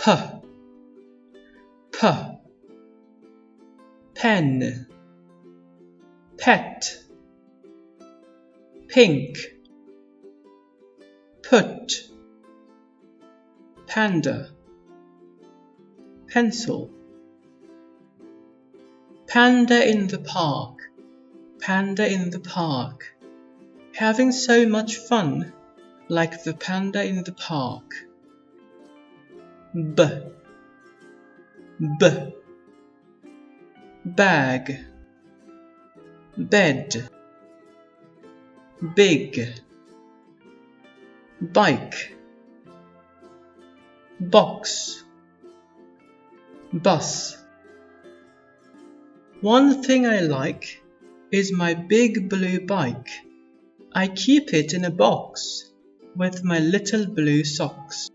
p, pen, pet, pink, put, panda, pencil. Panda in the park, panda in the park, having so much fun, like the panda in the park. B, b, bag, bed, big, bike, box, bus. One thing I like is my big blue bike. I keep it in a box with my little blue socks.